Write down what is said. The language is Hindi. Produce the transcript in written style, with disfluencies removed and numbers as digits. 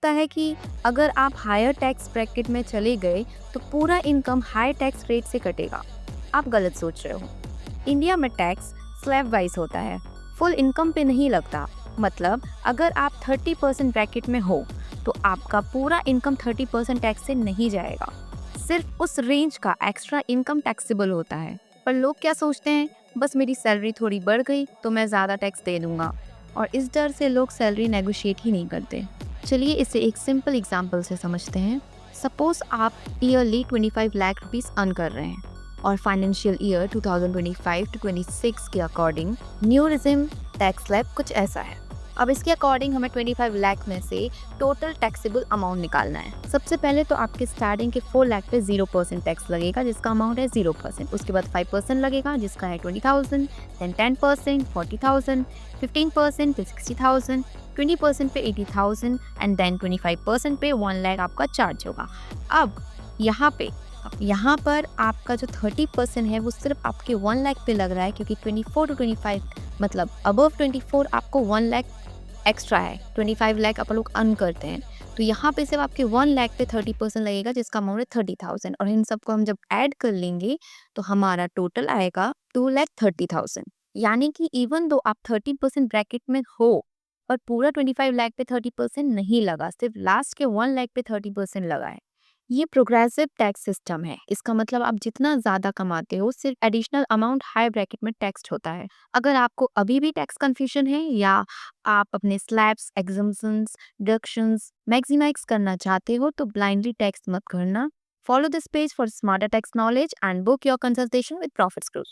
लगता है कि अगर आप हायर टैक्स ब्रैकेट में चले गए तो पूरा इनकम हाई टैक्स रेट से कटेगा। आप गलत सोच रहे हो। इंडिया में टैक्स स्लैब वाइज होता है, फुल इनकम पे नहीं लगता। मतलब अगर आप 30% ब्रैकेट में हो तो आपका पूरा इनकम 30% टैक्स से नहीं जाएगा, सिर्फ उस रेंज का एक्स्ट्रा इनकम टैक्सेबल होता है। पर लोग क्या सोचते हैं, बस मेरी सैलरी थोड़ी बढ़ गई तो मैं ज़्यादा टैक्स दे दूंगा, और इस डर से लोग सैलरी नेगोशिएट ही नहीं करते। चलिए इसे एक सिंपल एग्जांपल से समझते हैं। सपोज आप ईयरली 25 लाख रुपीस अर्न कर रहे हैं और फाइनेंशियल ईयर 2025 टू 26 के according new regime tax slab कुछ ऐसा है। अब इसके अकॉर्डिंग हमें 25 लाख में से टोटल टैक्सेबल अमाउंट निकालना है। सबसे पहले तो आपके स्टार्टिंग के 4 लाख पे 0% टैक्स लगेगा जिसका अमाउंट है 0%। उसके बाद 5% लगेगा जिसका है 20,000, देन 10% 40,000, 15% पे 60,000, 20% पे 80,000 एंड देन 25% पे 1 लाख आपका चार्ज होगा। अब यहाँ पर आपका जो 30% है वो सिर्फ आपके 1 लाख पे लग रहा है, क्योंकि 24 टू 25 मतलब अबव 24 आपको 1 लाख एक्स्ट्रा है। 25 लाख आप लोग अर्न करते हैं तो यहाँ पे सिर्फ आपके 1 लाख पे 30% लगेगा जिसका अमाउंट है 30,000, और इन सबको हम जब ऐड कर लेंगे तो हमारा टोटल आएगा 2,30,000। यानी कि इवन दो आप 30% ब्रैकेट में हो पर पूरा 25 लाख पे 30% नहीं लगा, सिर्फ लास्ट के 1 लाख पे 30% लगा है। ये प्रोग्रेसिव टैक्स सिस्टम है। इसका मतलब आप जितना ज़्यादा कमाते हो सिर्फ एडिशनल अमाउंट हाई ब्रैकेट में टैक्स्ड होता है। अगर आपको अभी भी टैक्स कंफ्यूजन है या आप अपने स्लैब्स, एग्जम्पशंस, डिडक्शंस मैक्सिमाइज करना चाहते हो तो ब्लाइंडली टैक्स मत करना। Follow this page for smarter tax knowledge and book your consultation with profits group.